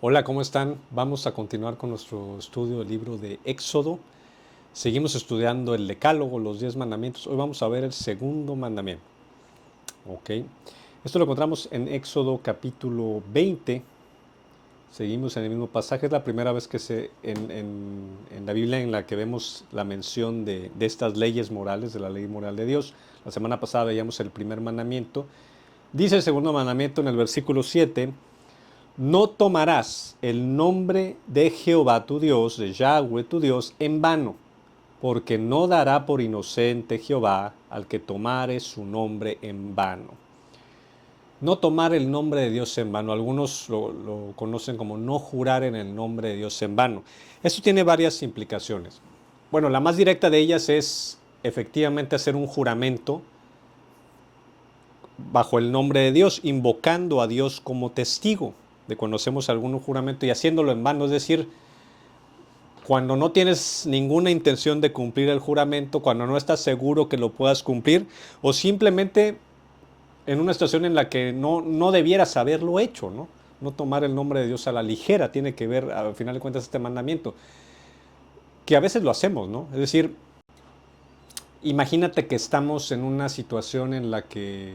Hola, ¿cómo están? Vamos a continuar con nuestro estudio del libro de Éxodo. Seguimos estudiando el Decálogo, los 10 mandamientos. Hoy vamos a ver el segundo mandamiento. ¿Ok? Esto lo encontramos en Éxodo capítulo 20. Seguimos en el mismo pasaje. Es la primera vez que en la Biblia en la que vemos la mención de estas leyes morales, de la ley moral de Dios. La semana pasada veíamos el primer mandamiento. Dice el segundo mandamiento en el versículo 7. No tomarás el nombre de Jehová tu Dios, de Yahweh tu Dios, en vano, porque no dará por inocente Jehová al que tomare su nombre en vano. No tomar el nombre de Dios en vano. Algunos lo conocen como no jurar en el nombre de Dios en vano. Esto tiene varias implicaciones. Bueno, la más directa de ellas es efectivamente hacer un juramento bajo el nombre de Dios, invocando a Dios como testigo de cuando hacemos algún juramento y haciéndolo en vano, es decir, cuando no tienes ninguna intención de cumplir el juramento, cuando no estás seguro que lo puedas cumplir, o simplemente en una situación en la que no debieras haberlo hecho, ¿no? No tomar el nombre de Dios a la ligera, tiene que ver, al final de cuentas, este mandamiento, que a veces lo hacemos, ¿no? Es decir, imagínate que estamos en una situación en la que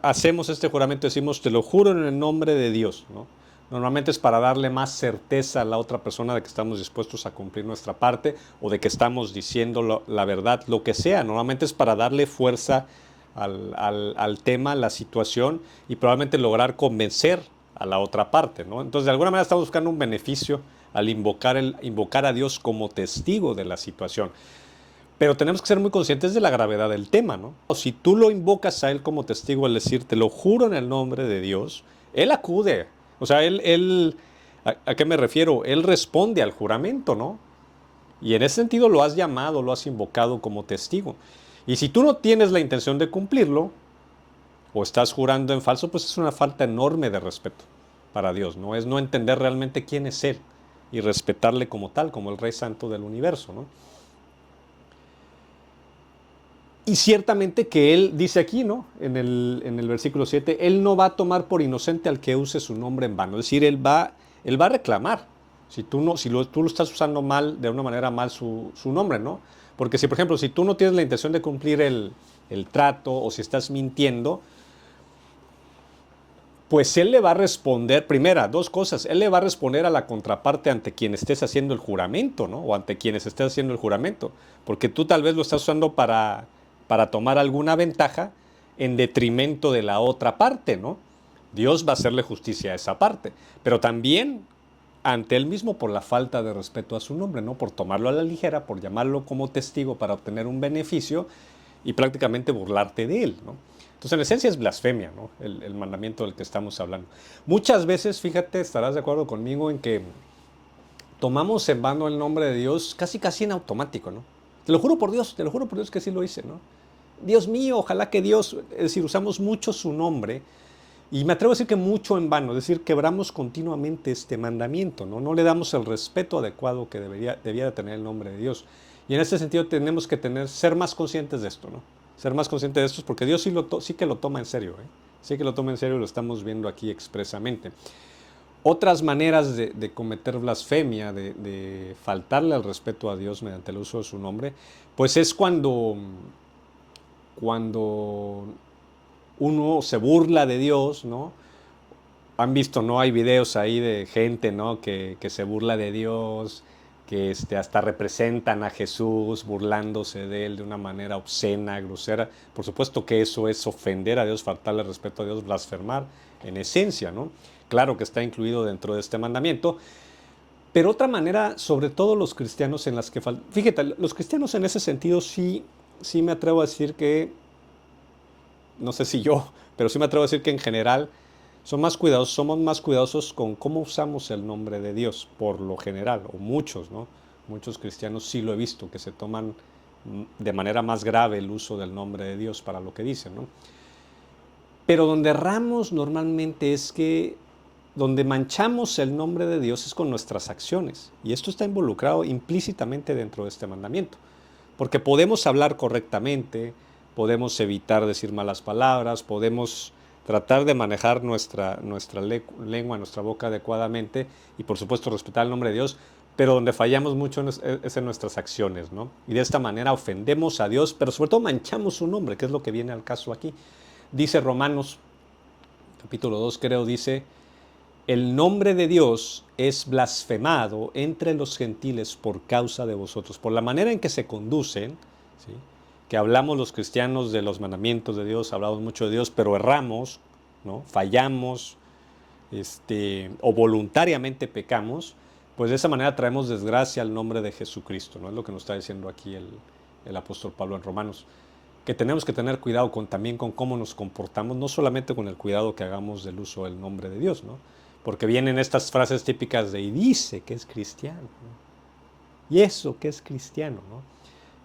hacemos este juramento, decimos, te lo juro en el nombre de Dios, ¿no? Normalmente es para darle más certeza a la otra persona de que estamos dispuestos a cumplir nuestra parte o de que estamos diciendo la verdad, lo que sea. Normalmente es para darle fuerza al tema, a la situación y probablemente lograr convencer a la otra parte, ¿no? Entonces, de alguna manera estamos buscando un beneficio al invocar a Dios como testigo de la situación. Pero tenemos que ser muy conscientes de la gravedad del tema, ¿no? Si tú lo invocas a Él como testigo al decir, te lo juro en el nombre de Dios, Él acude. O sea, ¿a qué me refiero? Él responde al juramento, ¿no? Y en ese sentido lo has llamado, lo has invocado como testigo. Y si tú no tienes la intención de cumplirlo, o estás jurando en falso, pues es una falta enorme de respeto para Dios, ¿no? Es no entender realmente quién es Él y respetarle como tal, como el Rey Santo del universo, ¿no? Y ciertamente que él dice aquí, ¿no? En el versículo 7, él no va a tomar por inocente al que use su nombre en vano. Es decir, él va a reclamar. Si tú lo estás usando mal, de una manera mal su nombre, ¿no? Porque si, por ejemplo, si tú no tienes la intención de cumplir el trato o si estás mintiendo, pues él le va a responder, primera, dos cosas, él le va a responder a la contraparte ante quien estés haciendo el juramento, ¿no? O ante quienes estés haciendo el juramento, porque tú tal vez lo estás usando para tomar alguna ventaja en detrimento de la otra parte, ¿no? Dios va a hacerle justicia a esa parte, pero también ante él mismo por la falta de respeto a su nombre, ¿no? Por tomarlo a la ligera, por llamarlo como testigo para obtener un beneficio y prácticamente burlarte de él, ¿no? Entonces, en esencia es blasfemia, ¿no? El mandamiento del que estamos hablando. Muchas veces, fíjate, estarás de acuerdo conmigo en que tomamos en vano el nombre de Dios casi en automático, ¿no? Te lo juro por Dios que sí lo hice, ¿no? Dios mío, ojalá que Dios, es decir, usamos mucho su nombre y me atrevo a decir que mucho en vano, es decir, quebramos continuamente este mandamiento, ¿no? No le damos el respeto adecuado que debía de tener el nombre de Dios. Y en ese sentido tenemos que ser más conscientes de esto, ¿no? Ser más conscientes de esto porque Dios sí que lo toma en serio, ¿eh? Sí que lo toma en serio y lo estamos viendo aquí expresamente. Otras maneras de cometer blasfemia, de faltarle al respeto a Dios mediante el uso de su nombre, pues es cuando uno se burla de Dios, ¿no? Han visto, ¿no? Hay videos ahí de gente, ¿no? Que se burla de Dios, que hasta representan a Jesús burlándose de él de una manera obscena, grosera. Por supuesto que eso es ofender a Dios, faltarle respeto a Dios, blasfemar en esencia, ¿no? Claro que está incluido dentro de este mandamiento. Pero otra manera, sobre todo los cristianos en las que fíjate, los cristianos en ese sentido sí me atrevo a decir que, no sé si yo, pero sí me atrevo a decir que en general somos más cuidadosos con cómo usamos el nombre de Dios, por lo general, o muchos, ¿no? Muchos cristianos sí lo he visto, que se toman de manera más grave el uso del nombre de Dios para lo que dicen, ¿no? Pero donde erramos normalmente es que donde manchamos el nombre de Dios es con nuestras acciones. Y esto está involucrado implícitamente dentro de este mandamiento. Porque podemos hablar correctamente, podemos evitar decir malas palabras, podemos tratar de manejar nuestra lengua, nuestra boca adecuadamente y por supuesto respetar el nombre de Dios, pero donde fallamos mucho es en nuestras acciones, ¿no? Y de esta manera ofendemos a Dios, pero sobre todo manchamos su nombre, que es lo que viene al caso aquí. Dice Romanos, capítulo 2 creo, dice: el nombre de Dios es blasfemado entre los gentiles por causa de vosotros, por la manera en que se conducen, ¿sí? Que hablamos los cristianos de los mandamientos de Dios, hablamos mucho de Dios, pero erramos, ¿no? Fallamos, o voluntariamente pecamos, pues de esa manera traemos desgracia al nombre de Jesucristo, ¿no? Es lo que nos está diciendo aquí el apóstol Pablo en Romanos, que tenemos que tener cuidado también con cómo nos comportamos, no solamente con el cuidado que hagamos del uso del nombre de Dios, ¿no? Porque vienen estas frases típicas de: y dice que es cristiano, ¿no? Y eso que es cristiano, ¿no?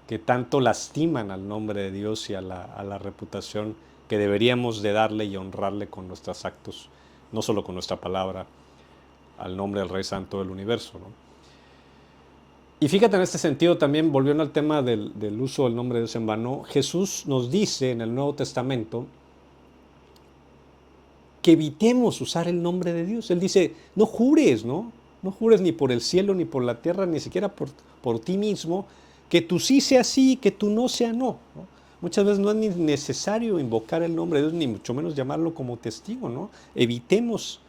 Que tanto lastiman al nombre de Dios y a la reputación que deberíamos de darle y honrarle con nuestros actos, no solo con nuestra palabra, al nombre del Rey Santo del Universo, ¿no? Y fíjate, en este sentido también, volviendo al tema del uso del nombre de Dios en vano, Jesús nos dice en el Nuevo Testamento que evitemos usar el nombre de Dios. Él dice: no jures, ¿no? No jures ni por el cielo, ni por la tierra, ni siquiera por ti mismo, que tu sí sea sí, que tu no sea no, ¿no? Muchas veces no es ni necesario invocar el nombre de Dios, ni mucho menos llamarlo como testigo, ¿no? Evitemos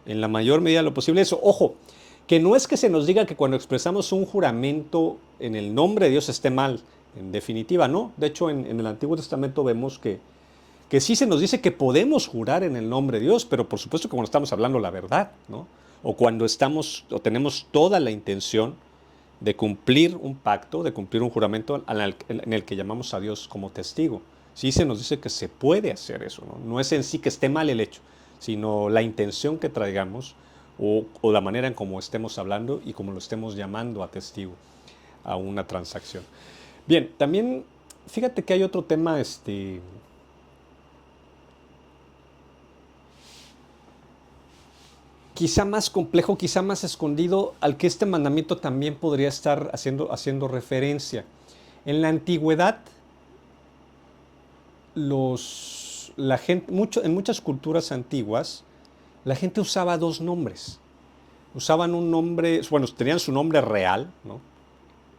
en la mayor medida lo posible eso. Ojo, que no es que se nos diga que cuando expresamos un juramento en el nombre de Dios esté mal, en definitiva, no. De hecho, en el Antiguo Testamento vemos que sí se nos dice que podemos jurar en el nombre de Dios, pero por supuesto que cuando estamos hablando la verdad, ¿no? O cuando tenemos toda la intención de cumplir un pacto, de cumplir un juramento en el que llamamos a Dios como testigo. Sí se nos dice que se puede hacer eso, ¿no? No es en sí que esté mal el hecho, sino la intención que traigamos o la manera en cómo estemos hablando y cómo lo estemos llamando a testigo a una transacción. Bien, también fíjate que hay otro tema, quizá más complejo, quizá más escondido, al que este mandamiento también podría estar haciendo referencia. En la antigüedad, en muchas culturas antiguas, la gente usaba dos nombres. Usaban un nombre, bueno, tenían su nombre real, ¿no?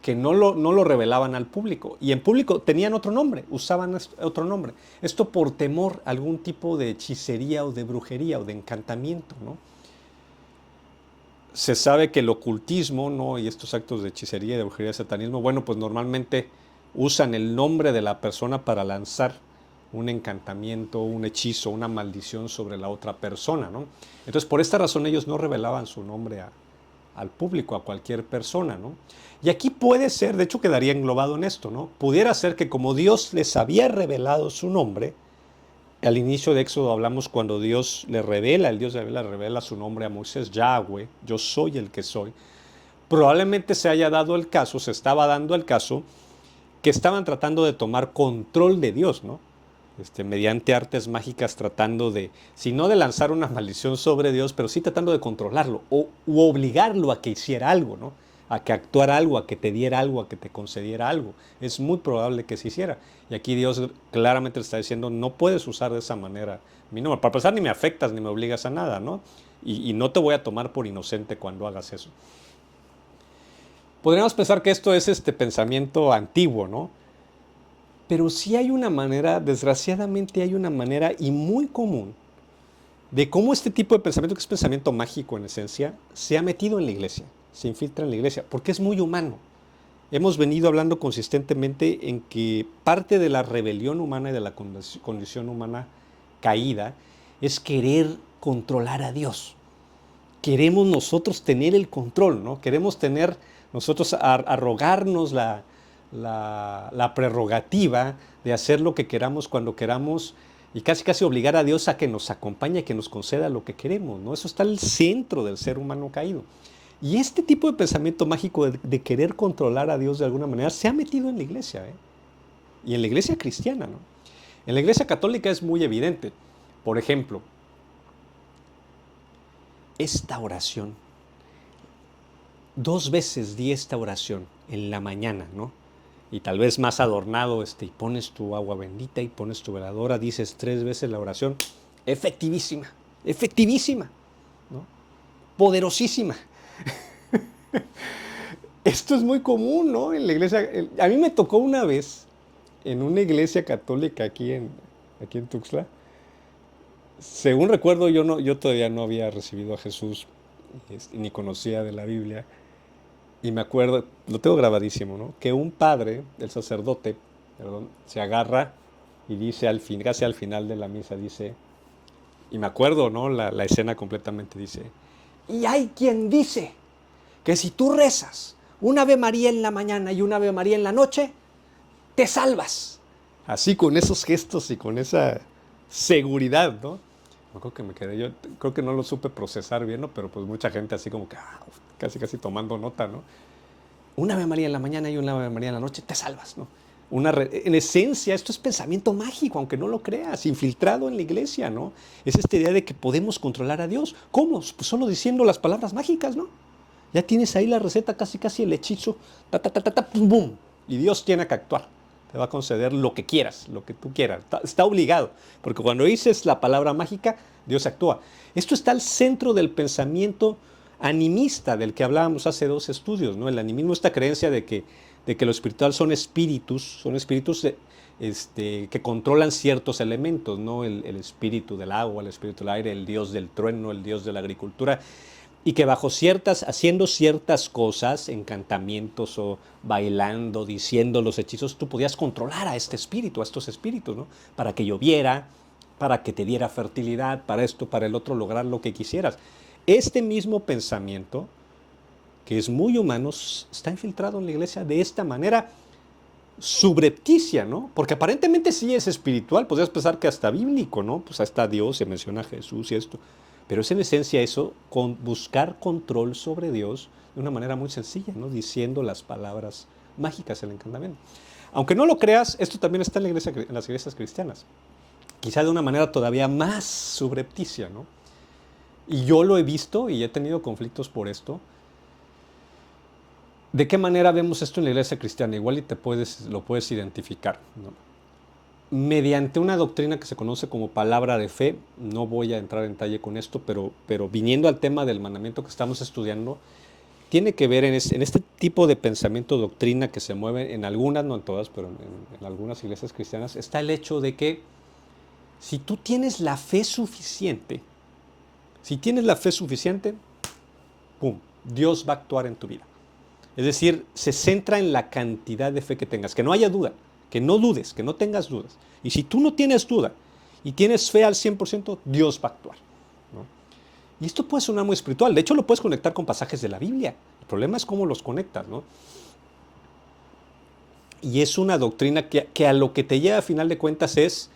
Que no lo revelaban al público. Y en público tenían otro nombre, usaban otro nombre. Esto por temor a algún tipo de hechicería o de brujería o de encantamiento, ¿no? Se sabe que el ocultismo, ¿no? Y estos actos de hechicería, de brujería, de satanismo, bueno, pues normalmente usan el nombre de la persona para lanzar un encantamiento, un hechizo, una maldición sobre la otra persona, ¿no? Entonces, por esta razón ellos no revelaban su nombre al público, a cualquier persona, ¿no? Y aquí puede ser, de hecho quedaría englobado en esto, ¿no? Pudiera ser que como Dios les había revelado su nombre, al inicio de Éxodo hablamos cuando el Dios le revela su nombre a Moisés: Yahweh, yo soy el que soy. Probablemente se haya dado el caso, se estaba dando el caso, que estaban tratando de tomar control de Dios, ¿no? Mediante artes mágicas, tratando si no de lanzar una maldición sobre Dios, pero sí tratando de controlarlo u obligarlo a que hiciera algo, ¿no? A que actuara algo, a que te diera algo, a que te concediera algo. Es muy probable que se hiciera. Y aquí Dios claramente le está diciendo: no puedes usar de esa manera mi nombre. Para empezar, ni me afectas ni me obligas a nada, ¿no? Y no te voy a tomar por inocente cuando hagas eso. Podríamos pensar que esto es pensamiento antiguo, ¿no? Pero sí hay una manera, desgraciadamente hay una manera y muy común, de cómo este tipo de pensamiento, que es pensamiento mágico en esencia, se ha metido en la iglesia, se infiltra en la iglesia, porque es muy humano. Hemos venido hablando consistentemente en que parte de la rebelión humana y de la condición humana caída es querer controlar a Dios. Queremos nosotros tener el control, ¿no? Queremos tener nosotros arrogarnos la prerrogativa de hacer lo que queramos cuando queramos y casi obligar a Dios a que nos acompañe, que nos conceda lo que queremos, ¿no? Eso está al centro del ser humano caído. Y este tipo de pensamiento mágico de querer controlar a Dios de alguna manera se ha metido en la iglesia, ¿eh? Y en la iglesia cristiana, ¿no? En la iglesia católica es muy evidente. Por ejemplo, esta oración. 2 veces di esta oración en la mañana, ¿no? Y tal vez más adornado, y pones tu agua bendita y pones tu veladora, dices 3 veces la oración efectivísima, efectivísima, ¿no? Poderosísima. Esto es muy común, ¿no? En la iglesia. A mí me tocó una vez en una iglesia católica aquí en Tuxtla. Según recuerdo, yo todavía no había recibido a Jesús ni conocía de la Biblia. Y me acuerdo, lo tengo grabadísimo, ¿no? Que un padre, el sacerdote, perdón, se agarra y dice casi al final de la misa, dice, y me acuerdo, ¿no? La escena completamente dice, y hay quien dice que si tú rezas una Ave María en la mañana y una Ave María en la noche, te salvas. Así con esos gestos y con esa seguridad, ¿no? Me acuerdo que me quedé, yo creo que no lo supe procesar bien, ¿no? Pero pues mucha gente así como que casi tomando nota, ¿no? Una Ave María en la mañana y una Ave María en la noche, te salvas, ¿no? En esencia, esto es pensamiento mágico, aunque no lo creas, infiltrado en la iglesia, ¿no? Es esta idea de que podemos controlar a Dios. ¿Cómo? Pues solo diciendo las palabras mágicas, ¿no? Ya tienes ahí la receta, casi el hechizo, pum, pum, y Dios tiene que actuar. Te va a conceder lo que quieras, lo que tú quieras. Está obligado, porque cuando dices la palabra mágica, Dios actúa. Esto está al centro del pensamiento animista del que hablábamos hace 2 estudios, ¿no? El animismo, esta creencia de que lo espiritual son espíritus que controlan ciertos elementos, ¿no? El espíritu del agua, el espíritu del aire, el dios del trueno, el dios de la agricultura, y que haciendo ciertas cosas, encantamientos o bailando, diciendo los hechizos, tú podías controlar a este espíritu, a estos espíritus, ¿no? Para que lloviera, para que te diera fertilidad, para esto, para el otro, lograr lo que quisieras. Este mismo pensamiento, que es muy humano, está infiltrado en la iglesia de esta manera subrepticia, ¿no? Porque aparentemente sí es espiritual, podrías pensar que hasta bíblico, ¿no? Pues ahí está Dios, se menciona a Jesús y esto. Pero es en esencia eso, buscar control sobre Dios de una manera muy sencilla, ¿no? Diciendo las palabras mágicas, el encantamiento. Aunque no lo creas, esto también está en las iglesias cristianas. Quizá de una manera todavía más subrepticia, ¿no? Y yo lo he visto y he tenido conflictos por esto. ¿De qué manera vemos esto en la iglesia cristiana? Igual y lo puedes identificar, ¿no? Mediante una doctrina que se conoce como palabra de fe. No voy a entrar en detalle con esto, pero viniendo al tema del mandamiento que estamos estudiando, tiene que ver en este tipo de pensamiento, doctrina que se mueve en algunas, no en todas, pero en algunas iglesias cristianas, está el hecho de que si tú tienes la fe suficiente, ¡pum!, Dios va a actuar en tu vida. Es decir, se centra en la cantidad de fe que tengas, que no haya duda, que no dudes, que no tengas dudas. Y si tú no tienes duda y tienes fe al 100%, Dios va a actuar, ¿no? Y esto puede sonar muy espiritual. De hecho, lo puedes conectar con pasajes de la Biblia. El problema es cómo los conectas, ¿no? Y es una doctrina que a lo que te lleva a final de cuentas es,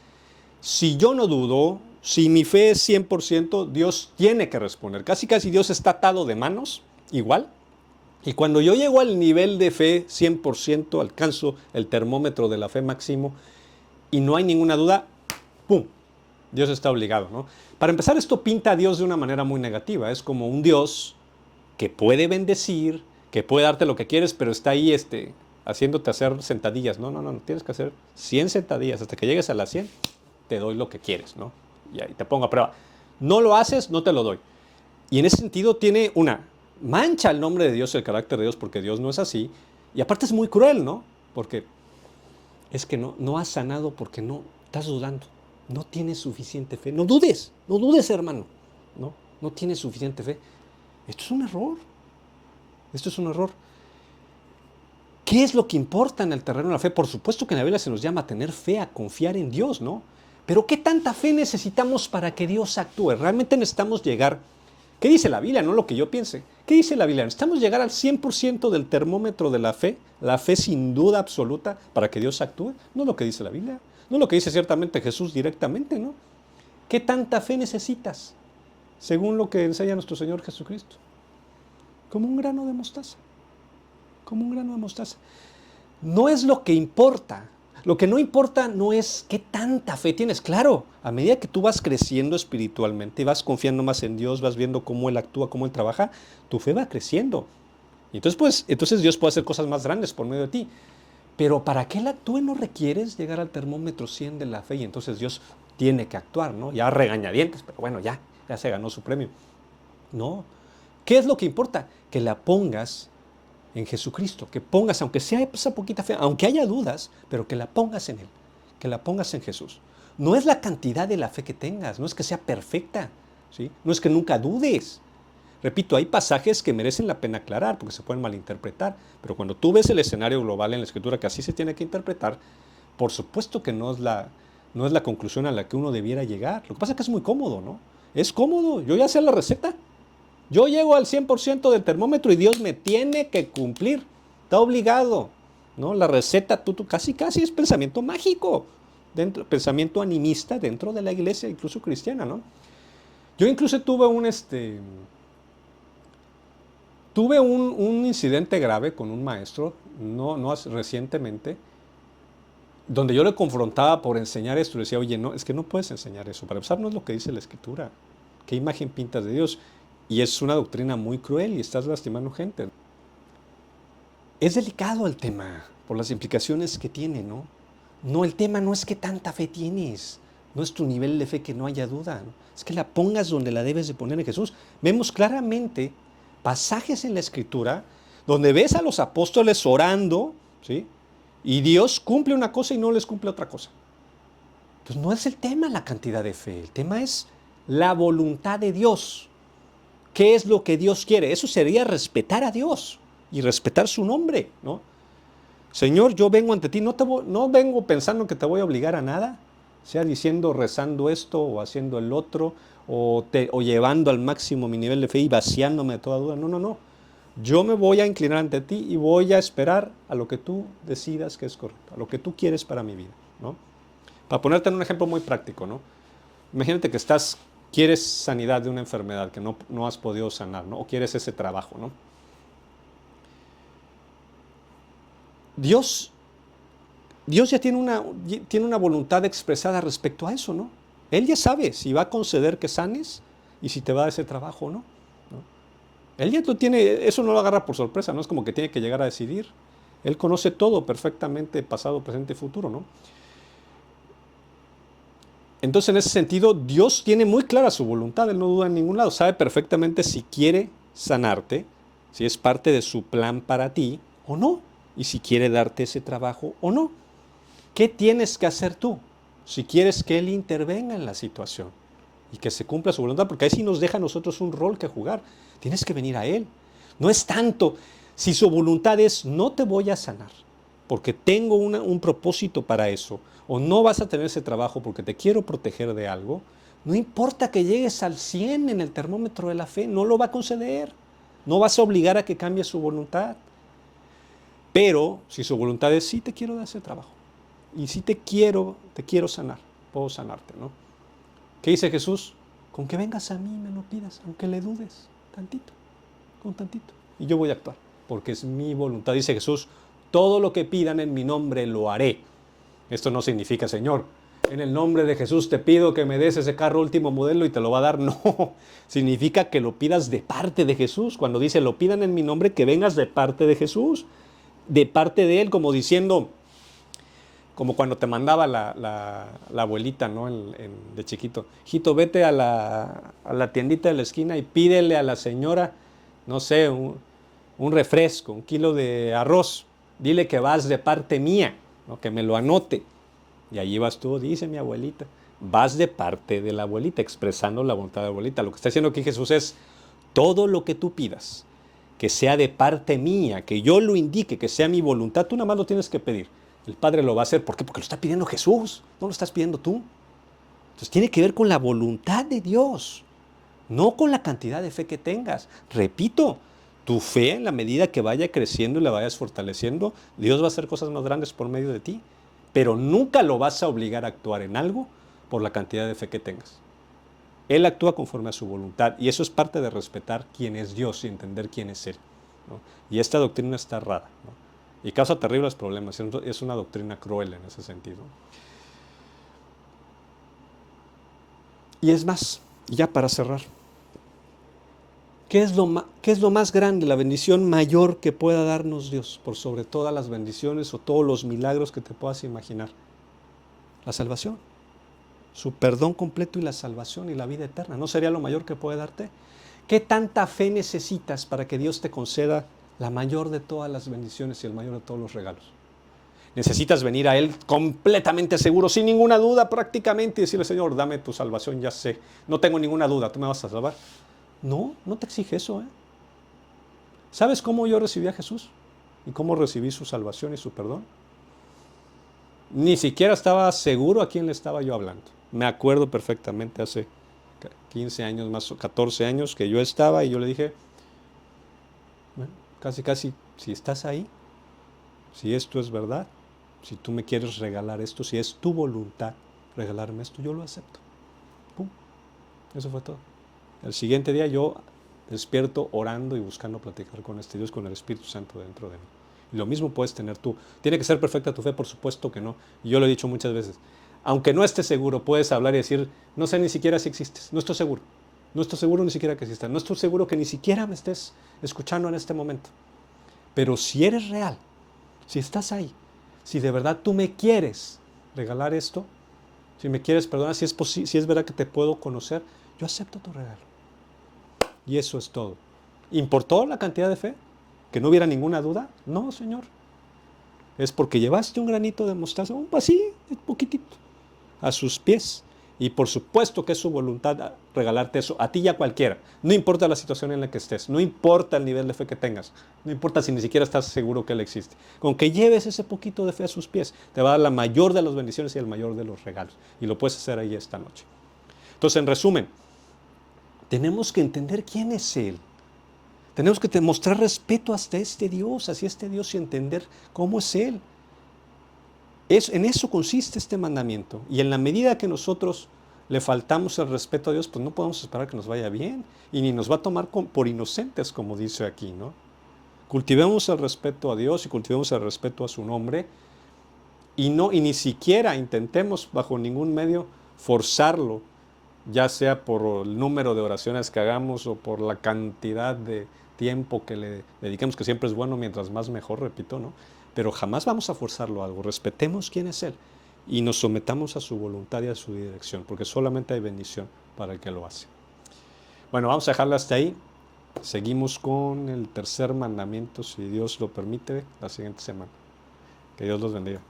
si yo no dudo, si mi fe es 100%, Dios tiene que responder. Casi Dios está atado de manos, igual. Y cuando yo llego al nivel de fe 100%, alcanzo el termómetro de la fe máximo y no hay ninguna duda, ¡pum!, Dios está obligado, ¿no? Para empezar, esto pinta a Dios de una manera muy negativa. Es como un Dios que puede bendecir, que puede darte lo que quieres, pero está ahí haciéndote hacer sentadillas. No, tienes que hacer 100 sentadillas. Hasta que llegues a las 100, te doy lo que quieres, ¿no? Y ahí te pongo a prueba. No lo haces, no te lo doy. Y en ese sentido mancha el nombre de Dios, el carácter de Dios, porque Dios no es así. Y aparte es muy cruel, ¿no? Porque es que no has sanado porque no estás dudando. No tienes suficiente fe. No dudes, hermano. No tienes suficiente fe. Esto es un error. ¿Qué es lo que importa en el terreno de la fe? Por supuesto que en la Biblia se nos llama a tener fe, a confiar en Dios, ¿no? Pero ¿qué tanta fe necesitamos para que Dios actúe? Realmente necesitamos llegar. ¿Qué dice la Biblia? No lo que yo piense. ¿Qué dice la Biblia? Necesitamos llegar al 100% del termómetro de la fe sin duda absoluta, para que Dios actúe. No es lo que dice la Biblia. No es lo que dice ciertamente Jesús directamente, ¿no? ¿Qué tanta fe necesitas? Según lo que enseña nuestro Señor Jesucristo. Como un grano de mostaza. No es lo que importa. Lo que no importa no es qué tanta fe tienes. Claro, a medida que tú vas creciendo espiritualmente, vas confiando más en Dios, vas viendo cómo Él actúa, cómo Él trabaja, tu fe va creciendo. Y entonces Dios puede hacer cosas más grandes por medio de ti. Pero para que Él actúe no requieres llegar al termómetro 100 de la fe y entonces Dios tiene que actuar, ¿no? Ya regañadientes, pero bueno, ya se ganó su premio. No. ¿Qué es lo que importa? Que la pongas en Jesucristo, que pongas, aunque sea esa poquita fe, aunque haya dudas, pero que la pongas en Él, que la pongas en Jesús. No es la cantidad de la fe que tengas, no es que sea perfecta, ¿sí? No es que nunca dudes. Repito, hay pasajes que merecen la pena aclarar porque se pueden malinterpretar, pero cuando tú ves el escenario global en la Escritura que así se tiene que interpretar, por supuesto que no es la conclusión a la que uno debiera llegar. Lo que pasa es que es muy cómodo, ¿no? Es cómodo, yo ya sé la receta. Yo llego al 100% del termómetro y Dios me tiene que cumplir. Está obligado, ¿no? La receta casi es pensamiento mágico, pensamiento animista dentro de la iglesia, incluso cristiana, ¿no? Yo incluso tuve un incidente grave con un maestro, no recientemente, donde yo le confrontaba por enseñar esto. Le decía, oye, no, es que no puedes enseñar eso. Para empezar, no es lo que dice la Escritura. ¿Qué imagen pintas de Dios? Y es una doctrina muy cruel y estás lastimando gente. Es delicado el tema por las implicaciones que tiene, ¿no? No, el tema no es que tanta fe tienes, no es tu nivel de fe que no haya duda, ¿no? Es que la pongas donde la debes de poner en Jesús. Vemos claramente pasajes en la Escritura donde ves a los apóstoles orando, ¿sí? Y Dios cumple una cosa y no les cumple otra cosa. Entonces no es el tema la cantidad de fe, el tema es la voluntad de Dios. ¿Qué es lo que Dios quiere? Eso sería respetar a Dios y respetar su nombre, ¿no? Señor, yo vengo ante ti, no vengo pensando que te voy a obligar a nada, sea diciendo, rezando esto o haciendo el otro, o llevando al máximo mi nivel de fe y vaciándome de toda duda. No. Yo me voy a inclinar ante ti y voy a esperar a lo que tú decidas que es correcto, a lo que tú quieres para mi vida, ¿no? Para ponerte en un ejemplo muy práctico, ¿no? Imagínate que quieres sanidad de una enfermedad que no has podido sanar, ¿no? O quieres ese trabajo, ¿no? Dios ya tiene una voluntad expresada respecto a eso, ¿no? Él ya sabe si va a conceder que sanes y si te va a dar ese trabajo o no, ¿no? Él ya lo tiene, eso no lo agarra por sorpresa, no es como que tiene que llegar a decidir. Él conoce todo perfectamente, pasado, presente y futuro, ¿no? Entonces, en ese sentido, Dios tiene muy clara su voluntad, Él no duda en ningún lado, sabe perfectamente si quiere sanarte, si es parte de su plan para ti o no, y si quiere darte ese trabajo o no. ¿Qué tienes que hacer tú si quieres que Él intervenga en la situación y que se cumpla su voluntad? Porque ahí sí nos deja a nosotros un rol que jugar. Tienes que venir a Él. No es tanto, si su voluntad es, no te voy a sanar, porque tengo un propósito para eso, o no vas a tener ese trabajo porque te quiero proteger de algo, no importa que llegues al 100 en el termómetro de la fe, no lo va a conceder. No vas a obligar a que cambie su voluntad. Pero si su voluntad es, sí te quiero dar ese trabajo, y si te quiero sanar, puedo sanarte, ¿no? ¿Qué dice Jesús? Con que vengas a mí me lo pidas, aunque le dudes, tantito, con tantito. Y yo voy a actuar, porque es mi voluntad. Dice Jesús, todo lo que pidan en mi nombre lo haré. Esto no significa, Señor, en el nombre de Jesús te pido que me des ese carro último modelo y te lo va a dar. No, significa que lo pidas de parte de Jesús. Cuando dice, lo pidan en mi nombre, que vengas de parte de Jesús, de parte de Él, como diciendo, como cuando te mandaba la abuelita, ¿no? De chiquito. Hijito, vete a la tiendita de la esquina y pídele a la señora, no sé, un refresco, 1 kilo de arroz. Dile que vas de parte mía, ¿no? Que me lo anote. Y allí vas tú, dice mi abuelita. Vas de parte de la abuelita, expresando la voluntad de la abuelita. Lo que está diciendo aquí Jesús es, todo lo que tú pidas, que sea de parte mía, que yo lo indique, que sea mi voluntad, tú nada más lo tienes que pedir. El Padre lo va a hacer. ¿Por qué? Porque lo está pidiendo Jesús, no lo estás pidiendo tú. Entonces tiene que ver con la voluntad de Dios, no con la cantidad de fe que tengas. Repito, tu fe, en la medida que vaya creciendo y la vayas fortaleciendo, Dios va a hacer cosas más grandes por medio de ti. Pero nunca lo vas a obligar a actuar en algo por la cantidad de fe que tengas. Él actúa conforme a su voluntad, y eso es parte de respetar quién es Dios y entender quién es Él, ¿no? Y esta doctrina está errada, ¿no? Y causa terribles problemas. Es una doctrina cruel en ese sentido. Y es más, ya para cerrar, ¿qué es lo más grande, la bendición mayor que pueda darnos Dios por sobre todas las bendiciones o todos los milagros que te puedas imaginar? La salvación. su perdón completo y la salvación y la vida eterna. ¿No sería lo mayor que puede darte? ¿Qué tanta fe necesitas para que Dios te conceda la mayor de todas las bendiciones y el mayor de todos los regalos? Necesitas venir a Él completamente seguro, sin ninguna duda prácticamente, y decirle, Señor, dame tu salvación, ya sé, no tengo ninguna duda, tú me vas a salvar. No, no te exige eso, ¿eh? ¿Sabes cómo yo recibí a Jesús? ¿Y cómo recibí su salvación y su perdón? Ni siquiera estaba seguro a quién le estaba yo hablando. Me acuerdo perfectamente hace 15 años, más o 14 años, que yo estaba y yo le dije, bueno, casi, si estás ahí, si esto es verdad, si tú me quieres regalar esto, si es tu voluntad regalarme esto, yo lo acepto. ¡Pum! Eso fue todo. El siguiente día yo despierto orando y buscando platicar con este Dios, con el Espíritu Santo dentro de mí. Y lo mismo puedes tener tú. ¿Tiene que ser perfecta tu fe? Por supuesto que no. Y yo lo he dicho muchas veces. Aunque no estés seguro, puedes hablar y decir, no sé ni siquiera si existes. No estoy seguro. No estoy seguro ni siquiera que existas. No estoy seguro que ni siquiera me estés escuchando en este momento. Pero si eres real, si estás ahí, si de verdad tú me quieres regalar esto, si me quieres perdonar, si es verdad que te puedo conocer, yo acepto tu regalo. Y eso es todo. ¿Importó la cantidad de fe? ¿Que no hubiera ninguna duda? No, Señor. Es porque llevaste un granito de mostaza, un así, un poquitito, a sus pies. Y por supuesto que es su voluntad regalarte eso a ti y a cualquiera. No importa la situación en la que estés, no importa el nivel de fe que tengas, no importa si ni siquiera estás seguro que Él existe. Con que lleves ese poquito de fe a sus pies, te va a dar la mayor de las bendiciones y el mayor de los regalos. Y lo puedes hacer ahí esta noche. Entonces, en resumen, tenemos que entender quién es Él. Tenemos que mostrar respeto hacia este Dios, hacia este Dios y entender cómo es Él. En eso consiste este mandamiento. Y en la medida que nosotros le faltamos el respeto a Dios, pues no podemos esperar que nos vaya bien. Y ni nos va a tomar por inocentes, como dice aquí, ¿no? Cultivemos el respeto a Dios y cultivemos el respeto a su nombre. Y ni siquiera intentemos bajo ningún medio forzarlo, ya sea por el número de oraciones que hagamos o por la cantidad de tiempo que le dediquemos, que siempre es bueno, mientras más mejor, repito, ¿no? Pero jamás vamos a forzarlo a algo. Respetemos quién es Él y nos sometamos a su voluntad y a su dirección, porque solamente hay bendición para el que lo hace. Bueno, vamos a dejarlo hasta ahí. Seguimos con el tercer mandamiento, si Dios lo permite, la siguiente semana. Que Dios los bendiga.